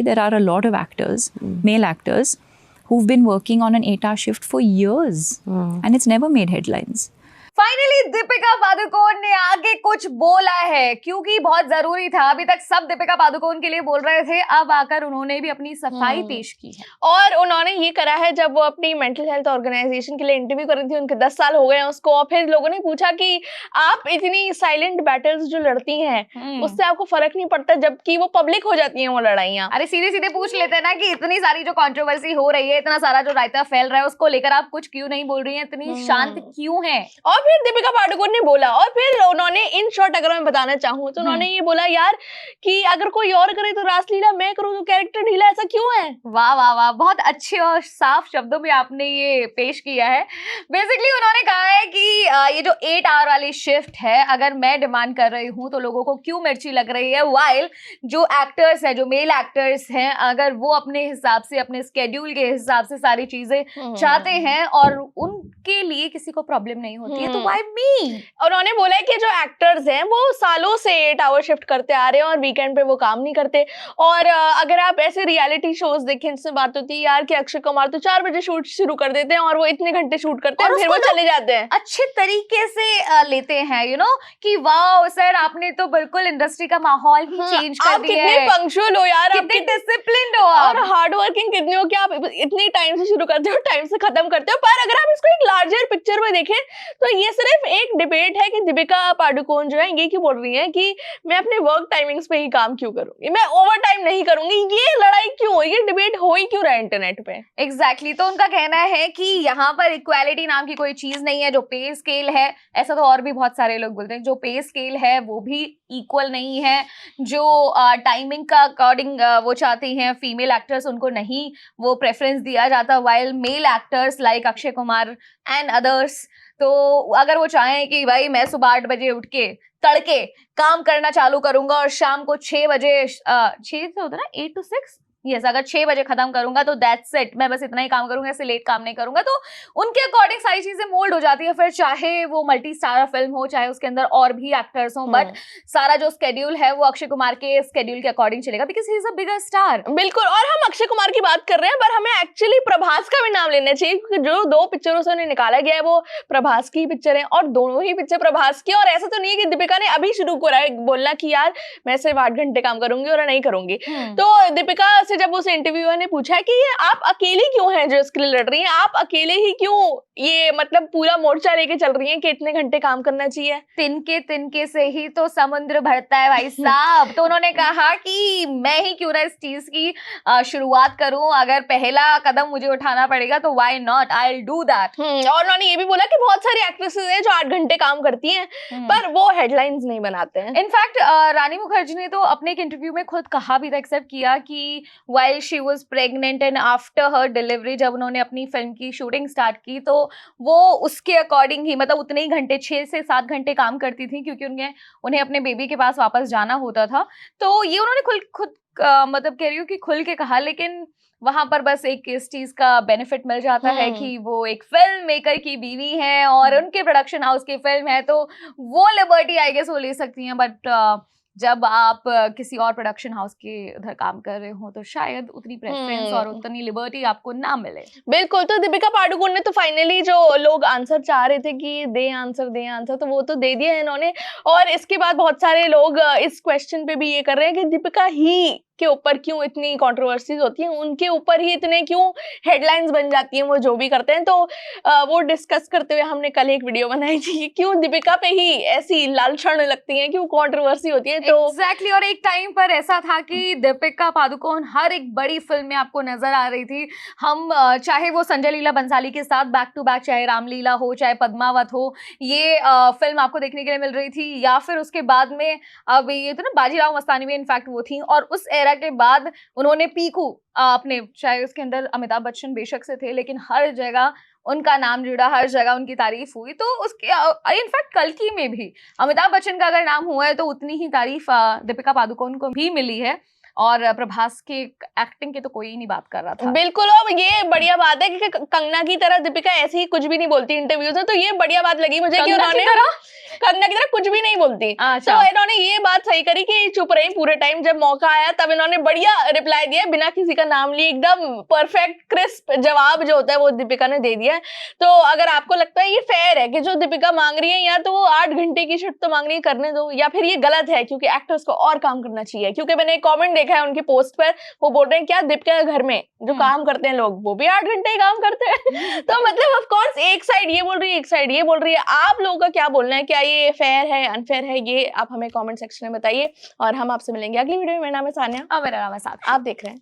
there are a lot of actors, male actors, who've been working on an 8-hour shift for years, and it's never made headlines. Finally Deepika Padukone ने आगे कुछ बोला है, क्योंकि बहुत जरूरी था। अभी तक सब दीपिका पादुकोण के लिए बोल रहे थे, अब आकर उन्होंने भी अपनी सफाई पेश की है। और उन्होंने ये करा है, जब वो अपनी मेंटल हेल्थ ऑर्गेनाइजेशन के लिए इंटरव्यू कर रही थी, उनके 10 साल हो गए हैं उसको, और फिर लोगों ने पूछा कि आप इतनी साइलेंट बैटल्स जो लड़ती हैं उससे आपको फर्क नहीं पड़ता, जबकि वो पब्लिक हो जाती हैं वो लड़ाइयाँ। अरे सीधे सीधे पूछ लेते हैं ना कि इतनी सारी जो कंट्रोवर्सी हो रही है, इतना सारा जो रायता फैल रहा है, उसको लेकर आप कुछ क्यों नहीं बोल रही हैं, इतनी शांत क्यों हैं? और फिर दीपिका पादुकोण ने बोला, और फिर उन्होंने इन शॉर्ट अगर मैं बताना चाहूँ तो उन्होंने ये बोला यार कि अगर कोई और करे तो रासलीला, मैं करूँ तो कैरेक्टर ढीला, ऐसा क्यों है? वाह वाह वाह, बहुत अच्छे और साफ शब्दों में आपने ये पेश किया है। बेसिकली उन्होंने कहा है कि ये जो 8 आवर वाली शिफ्ट है, अगर मैं डिमांड कर रही हूँ तो लोगों को क्यों मिर्ची लग रही है, वाइल जो एक्टर्स हैं, जो मेल एक्टर्स हैं, अगर वो अपने हिसाब से, अपने स्केड्यूल के हिसाब से सारी चीजें चाहते हैं और उनके लिए किसी को प्रॉब्लम नहीं होती है, तो वाई मी? उन्होंने बोला है कि जो एक्टर्स हैं वो सालों से 8 आवर शिफ्ट करते आ रहे हैं और वीकेंड पे वो काम नहीं करते। और अगर आप ऐसे रियलिटी शोज देखें, इससे बात होती है यार कि अक्षय कुमार तो 4 बजे शूट शुरू कर देते हैं और वो इतने घंटे शूट करते हैं और फिर वो चले जाते हैं। अच्छे तरीके से लेते हैं, यू नो, कि वाओ सर आपने तो बिल्कुल इंडस्ट्री का माहौल ही चेंज कर दिया है। कितने पंक्चुअल हो यार, कितने डिसिप्लिन्ड हो और हार्ड वर्किंग कितने हो कि आप इतने टाइम से शुरू करते हो, टाइम से खत्म करते हो। पर अगर आप इसको एक लार्जर पिक्चर में देखें तो ये सिर्फ एक डिबेट है कि दीपिका पादुकोण जो है ये क्यों बोल रही है कि मैं अपने वर्क टाइमिंग्स पे ही काम क्यों करूंगी, मैं ओवर टाइम नहीं करूंगी। ये लड़ाई क्यों, ये डिबेट हो ही क्यों रहा है इंटरनेट पे? एग्जैक्टली तो उनका कहना है कि यहाँ पर इक्वालिटी नाम की कोई चीज नहीं है। जो पे स्केल है, ऐसा तो और भी बहुत सारे लोग बोलते हैं, जो पे स्केल है वो भी इक्वल नहीं है। जो टाइमिंग का अकॉर्डिंग वो चाहती हैं फीमेल एक्टर्स, उनको नहीं वो प्रेफरेंस दिया जाता, while male actors like Akshay Kumar and others, तो अगर वो चाहें कि भाई मैं सुबह 8 बजे उठ के तड़के काम करना चालू करूंगा और शाम को 6 बजे 6 से होता है ना 8 to 6, यस, अगर 6 बजे खत्म करूंगा तो दैट्स इट, मैं बस इतना ही काम करूंगा, ऐसे लेट काम नहीं करूंगा, तो उनके अकॉर्डिंग सारी चीजें मोल्ड हो जाती है। फिर चाहे वो मल्टी स्टार फिल्म हो, चाहे उसके अंदर और भी एक्टर्स हो, बट सारा जो स्केड्यूल है वो अक्षय कुमार के स्केड्यूल के अकॉर्डिंग चलेगा, because he is a bigger star. बिल्कुल, और हम अक्षय कुमार की बात कर रहे हैं पर हमें एक्चुअली प्रभास का भी नाम लेना चाहिए, क्योंकि जो 2 पिक्चरों से उन्हें निकाला गया है वो प्रभास की पिक्चर है और दोनों ही पिक्चर प्रभास की। और ऐसा तो नहीं है कि दीपिका ने अभी शुरू करा है बोलना कि यार मैं सिर्फ 8 घंटे काम करूंगी और नहीं करूंगी। तो दीपिका से जब उस इंटरव्यू ने पूछा कि आप अकेली क्यों हैं जो इसके लिए लड़ रही हैं, आप अकेले ही क्यों ये मतलब पूरा मोर्चा लेके चल रही हैं कि इतने घंटे काम करना चाहिए? तिनके से ही तो समुद्र भरता है भाई साहब। तो उन्होंने कहा कि मैं ही क्यों ना इस चीज की शुरुआत करूं, अगर पहला कदम मुझे उठाना पड़ेगा तो why not, I will do that. और उन्होंने ये भी बोला कि बहुत सारी एक्ट्रेसेस हैं जो 8 घंटे काम करती हैं पर वो हेडलाइंस नहीं बनाते हैं। इनफैक्ट रानी मुखर्जी ने तो अपने एक इंटरव्यू में खुद कहा भी था, एक्सेप्ट किया कि while she was pregnant and after her delivery, जब उन्होंने अपनी फिल्म की शूटिंग स्टार्ट की तो वो उसके अकॉर्डिंग ही, मतलब उतने ही घंटे 6 से 7 घंटे काम करती थी, क्योंकि उन्हें अपने बेबी के पास वापस जाना होता था। तो ये उन्होंने खुद मतलब कह रही हूँ कि खुल के कहा, लेकिन वहां पर बस एक इस चीज का बेनिफिट मिल जाता है कि वो एक फिल्म मेकर की बीवी है और उनके प्रोडक्शन हाउस की फिल्म है, तो वो लिबर्टी आई गेस वो ले सकती हैं। बट जब आप किसी और प्रोडक्शन हाउस के उधर काम कर रहे हो तो शायद उतनी प्रेफरेंस और उतनी लिबर्टी आपको ना मिले। बिल्कुल, तो दीपिका पादुकोण ने तो फाइनली जो लोग आंसर चाह रहे थे कि दे आंसर तो वो तो दे दिया है इन्होंने। और इसके बाद बहुत सारे लोग इस क्वेश्चन पे भी ये कर रहे हैं कि दीपिका ही के ऊपर क्यों इतनी कंट्रोवर्सीज होती हैं, उनके ऊपर ही इतने क्यों हेडलाइंस बन जाती हैं वो जो भी करते हैं। तो वो डिस्कस करते हुए हमने कल एक वीडियो बनाई थी, क्यों दीपिका पे ही ऐसी लाल क्षण लगती है, क्यों कंट्रोवर्सी होती है। तो एग्जैक्टली और एक टाइम पर ऐसा था कि दीपिका पादुकोण हर एक बड़ी फिल्म में आपको नजर आ रही थी। हम चाहे वो संजय लीला बंसाली के साथ बैक टू बैक, चाहे रामलीला हो, चाहे पद्मावत हो, ये फिल्म आपको देखने के लिए मिल रही थी, या फिर उसके बाद में अब ये तो ना बाजीराव मस्तानी में इनफैक्ट वो थी, और उस एरा के बाद उन्होंने पीकू अपने, चाहे उसके अंदर अमिताभ बच्चन बेशक से थे, लेकिन हर जगह उनका नाम जुड़ा, हर जगह उनकी तारीफ हुई। तो उसके इनफैक्ट कल्कि में भी अमिताभ बच्चन का अगर नाम हुआ है तो उतनी ही तारीफ दीपिका पादुकोण को भी मिली है। और प्रभास के एक्टिंग की तो कोई नहीं बात कर रहा था। बिल्कुल, और ये बढ़िया बात है कि कंगना की तरह दीपिका ऐसे ही कुछ भी नहीं बोलती इंटरव्यूज में, तो ये बढ़िया बात लगी मुझे कि उन्होंने कंगना की तरह कुछ भी नहीं बोलती। अच्छा। तो इन्होंने ये बात सही करी कि चुप रही पूरे टाइम, जब मौका आया तब इन्होंने बढ़िया रिप्लाई दिया बिना किसी का नाम लिए, एकदम परफेक्ट क्रिस्प जवाब जो होता है वो दीपिका ने दे दिया है। तो अगर आपको लगता है ये फेयर है कि जो दीपिका मांग रही है या तो वो 8 घंटे की शिफ्ट तो मांग रही है, करने दो, या फिर ये गलत है क्योंकि एक्टर्स को और काम करना चाहिए। क्योंकि मैंने एक कमेंट देखा है उनकी पोस्ट पर, वो बोल रहे हैं क्या दीपिका के घर में जो काम करते हैं लोग वो भी 8 घंटे ही काम करते हैं। तो मतलब ऑफ कोर्स एक साइड ये बोल रही है, एक साइड ये बोल रही है। आप लोगों का क्या बोलना है, क्या ये फेयर है अनफेयर है, ये आप हमें कमेंट सेक्शन में बताइए। और हम आपसे मिलेंगे अगली वीडियो में। मेरा नाम है सानिया और मेरा नाम है साक्षी। आप देख रहे हैं